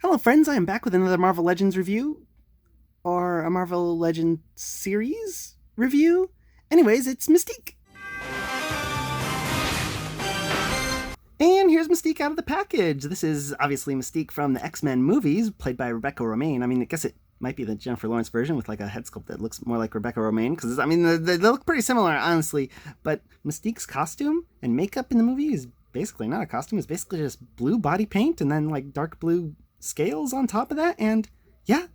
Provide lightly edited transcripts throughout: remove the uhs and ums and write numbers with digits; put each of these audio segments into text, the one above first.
Hello friends, I am back with another Marvel Legends review, or a Marvel Legends series review. Anyways, it's Mystique. And here's Mystique out of the package. This is obviously Mystique from the X-Men movies, played by Rebecca Romijn. I mean, I guess it might be the Jennifer Lawrence version with like a head sculpt that looks more like Rebecca Romijn, because I mean, they look pretty similar, honestly. But Mystique's costume and makeup in the movie is basically not a costume. It's basically just blue body paint and then like dark blue scales on top of that. And yeah,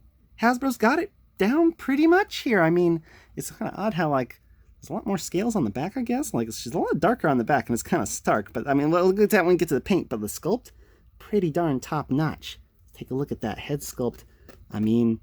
Hasbro's got it down pretty much here. I mean, it's kind of odd how like there's a lot more scales on the back, I guess. Like she's a lot darker on the back and it's kind of stark. But I mean, we'll get to that when we get to the paint. But the sculpt, pretty darn top notch. Take a look at that head sculpt. I mean,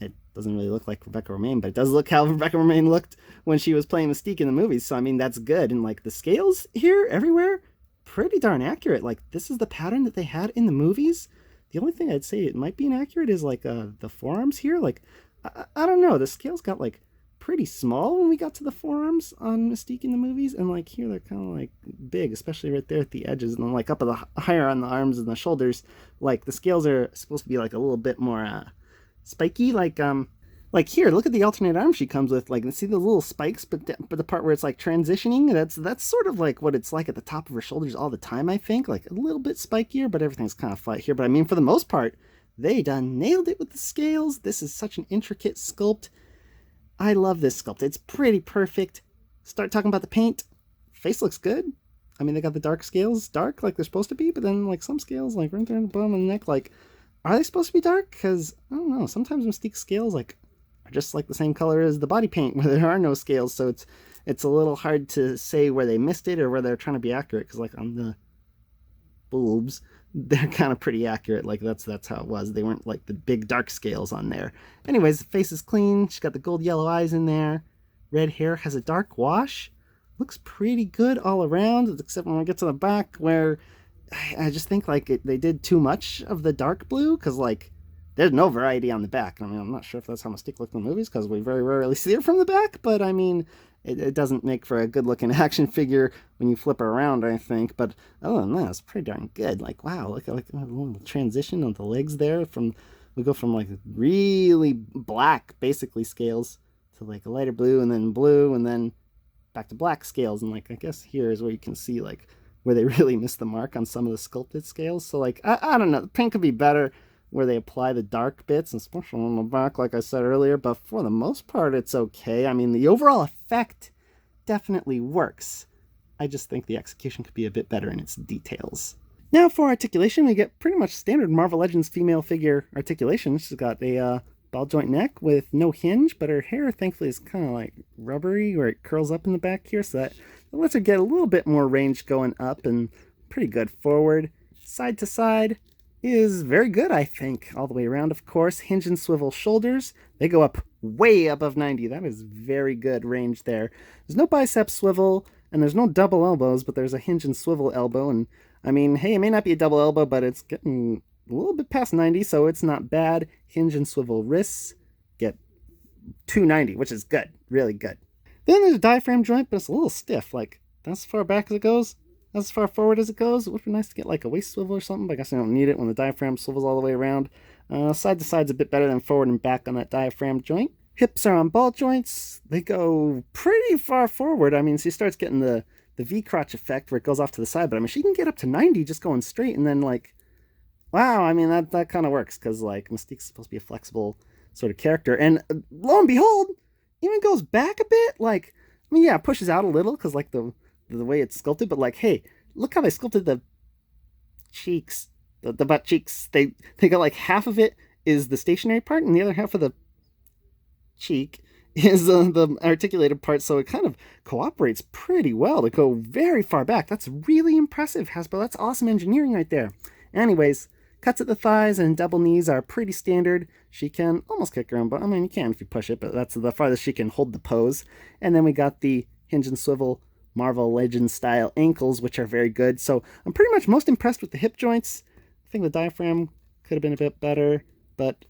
it doesn't really look like Rebecca Romijn, but it does look how Rebecca Romijn looked when she was playing Mystique in the movies. So I mean, that's good. And like the scales here everywhere, pretty darn accurate. Like this is the pattern that they had in the movies. The only thing I'd say it might be inaccurate is like the forearms here. Like I don't know, the scales got like pretty small when we got to the forearms on Mystique in the movies, and like here they're kind of like big, especially right there at the edges, and then like up at the higher on the arms and the shoulders. Like the scales are supposed to be like a little bit more spiky, like here, look at the alternate arm she comes with. Like, see the little spikes, but the part where it's like transitioning, that's sort of like what it's like at the top of her shoulders all the time, I think. Like a little bit spikier, but everything's kind of flat here. But I mean, for the most part, they done nailed it with the scales. This is such an intricate sculpt. I love this sculpt. It's pretty perfect. Start talking about the paint. Face looks good. I mean, they got the dark scales dark like they're supposed to be, but then like some scales, like right there in the bottom of the neck, like, are they supposed to be dark? Because, I don't know, sometimes Mystique scales, like, just like the same color as the body paint where there are no scales, so it's a little hard to say where they missed it or where they're trying to be accurate, because like on the boobs they're kind of pretty accurate. Like that's how it was. They weren't like the big dark scales on there. Anyways, the face is clean. She's got the gold yellow eyes in there. Red hair, has a dark wash. Looks pretty good all around, except when we get to the back where I just think like they did too much of the dark blue, because like there's no variety on the back. I mean, I'm not sure if that's how Mystique looked in the movies, because we very rarely see her from the back, but I mean, it doesn't make for a good-looking action figure when you flip her around, I think. But other than that, it's pretty darn good. Like, wow, look at like a little transition of the legs there. We go from like really black, basically, scales to like a lighter blue, and then back to black scales. And like, I guess here is where you can see like where they really missed the mark on some of the sculpted scales. So like, I don't know, the paint could be better where they apply the dark bits, especially on the back, like I said earlier, but for the most part, it's okay. I mean, the overall effect definitely works. I just think the execution could be a bit better in its details. Now for articulation, we get pretty much standard Marvel Legends female figure articulation. She's got a ball joint neck with no hinge, but her hair, thankfully, is kind of like rubbery, where it curls up in the back here, so that lets her get a little bit more range going up, and pretty good forward. Side to side is very good, I think, all the way around. Of course, hinge and swivel shoulders, they go up way above 90. That is very good range there. There's no bicep swivel, and there's no double elbows, but there's a hinge and swivel elbow, and I mean, hey, it may not be a double elbow, but it's getting a little bit past 90, so it's not bad. Hinge and swivel wrists get 290, which is good, really good. Then there's a diaphragm joint, but it's a little stiff. Like, that's as far back as it goes. That's as far forward as it goes. It would be nice to get like a waist swivel or something, but I guess I don't need it when the diaphragm swivels all the way around. Side to side's a bit better than forward and back on that diaphragm joint. Hips are on ball joints. They go pretty far forward. I mean, she starts getting the V-crotch effect where it goes off to the side, but I mean, she can get up to 90 just going straight, and then like, wow, I mean, that kind of works, because like Mystique's supposed to be a flexible sort of character, and lo and behold, even goes back a bit. Like, I mean, yeah, it pushes out a little because like the way it's sculpted, but like, hey, look how they sculpted the cheeks, the butt cheeks. They got like half of it is the stationary part, and the other half of the cheek is the articulated part, so it kind of cooperates pretty well to go very far back. That's really impressive, Hasbro. That's awesome engineering right there. Anyways, cuts at the thighs and double knees are pretty standard. She can almost kick her own butt. I mean, you can if you push it, but that's the farthest she can hold the pose. And then we got the hinge and swivel Marvel Legends style ankles, which are very good. So I'm pretty much most impressed with the hip joints. I think the diaphragm could have been a bit better, but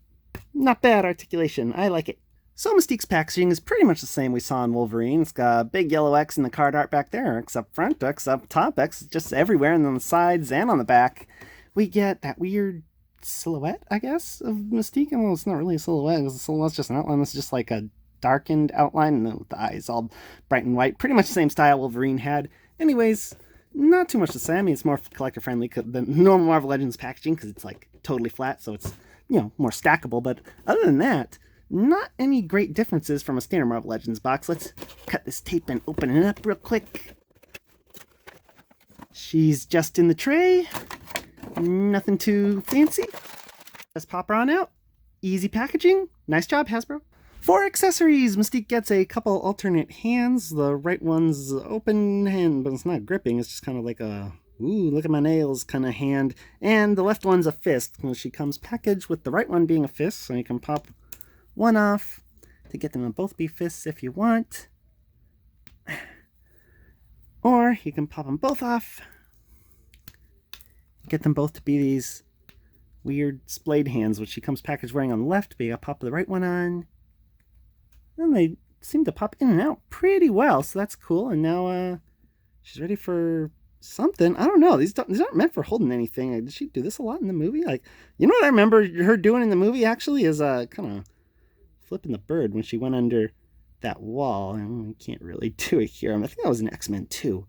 not bad articulation. I like it. So Mystique's packaging is pretty much the same we saw in Wolverine. It's got a big yellow X in the card art back there. X up front, X up top, X just everywhere, and on the sides and on the back. We get that weird silhouette, I guess, of Mystique. Well, it's not really a silhouette, because the silhouette's just an outline. It's just like a darkened outline, and the eyes all bright and white. Pretty much the same style Wolverine had. Anyways, not too much to say. I mean, it's more collector friendly than normal Marvel Legends packaging, because it's like totally flat, so it's, more stackable. But other than that, not any great differences from a standard Marvel Legends box. Let's cut this tape and open it up real quick. She's just in the tray. Nothing too fancy. Let's pop her on out. Easy packaging. Nice job, Hasbro. For accessories, Mystique gets a couple alternate hands. The right one's open hand, but it's not gripping. It's just kind of like a, ooh, look at my nails kind of hand. And the left one's a fist. She comes packaged with the right one being a fist, so you can pop one off to get them to both be fists if you want. Or you can pop them both off. Get them both to be these weird splayed hands, which she comes packaged wearing on the left, but you gotta pop the right one on. And they seem to pop in and out pretty well, so that's cool. And now she's ready for something. I don't know. These aren't meant for holding anything. Did she do this a lot in the movie? Like, what I remember her doing in the movie actually is kind of flipping the bird when she went under that wall. I can't really do it here. I think that was in X-Men 2.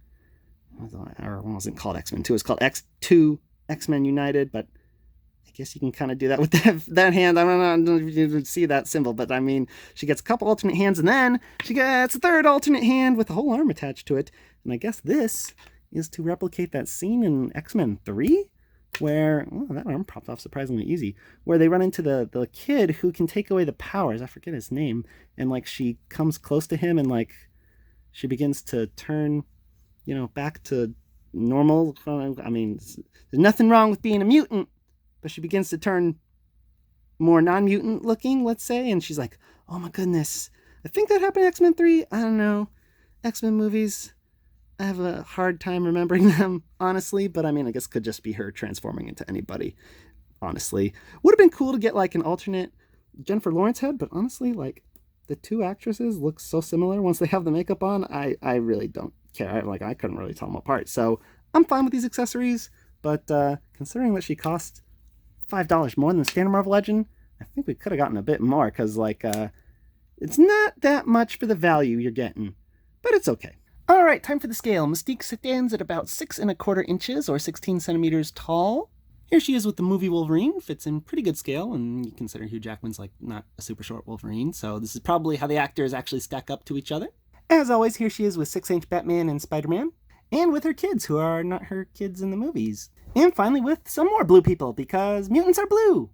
Or it wasn't called X-Men 2. It was called X2 X-Men United, but I guess you can kind of do that with that hand. I don't know if you can see that symbol, but I mean, she gets a couple alternate hands, and then she gets a third alternate hand with a whole arm attached to it. And I guess this is to replicate that scene in X-Men 3, where, that arm popped off surprisingly easy, where they run into the kid who can take away the powers. I forget his name. And, like, she comes close to him, and, like, she begins to turn, back to normal. I mean, there's nothing wrong with being a mutant, but she begins to turn more non-mutant looking, let's say, and she's like, oh my goodness. I think that happened in X-Men 3. I don't know. X-Men movies, I have a hard time remembering them, honestly, but I mean, I guess it could just be her transforming into anybody, honestly. Would have been cool to get, like, an alternate Jennifer Lawrence head, but honestly, like, the two actresses look so similar once they have the makeup on. I really don't care. I couldn't really tell them apart. So I'm fine with these accessories, but considering that she cost $5 more than the standard Marvel Legend, I think we could have gotten a bit more, because, like, it's not that much for the value you're getting, but it's okay. All right, time for the scale. Mystique stands at about 6 1/4 inches or 16 centimeters tall. Here she is with the movie Wolverine. Fits in pretty good scale, and you consider Hugh Jackman's, like, not a super short Wolverine, so this is probably how the actors actually stack up to each other. As always, here she is with 6-inch Batman and Spider-Man, and with her kids, who are not her kids in the movies. And finally with some more blue people, because mutants are blue,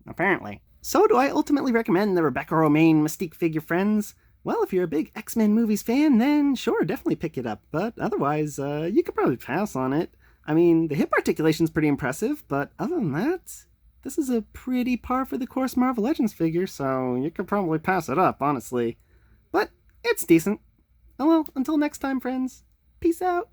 apparently. So do I ultimately recommend the Rebecca Romijn Mystique figure, friends? Well, if you're a big X-Men movies fan, then sure, definitely pick it up. But otherwise, you could probably pass on it. I mean, the hip articulation's pretty impressive, but other than that, this is a pretty par for the course Marvel Legends figure, so you could probably pass it up, honestly. But it's decent. Oh well, until next time, friends. Peace out.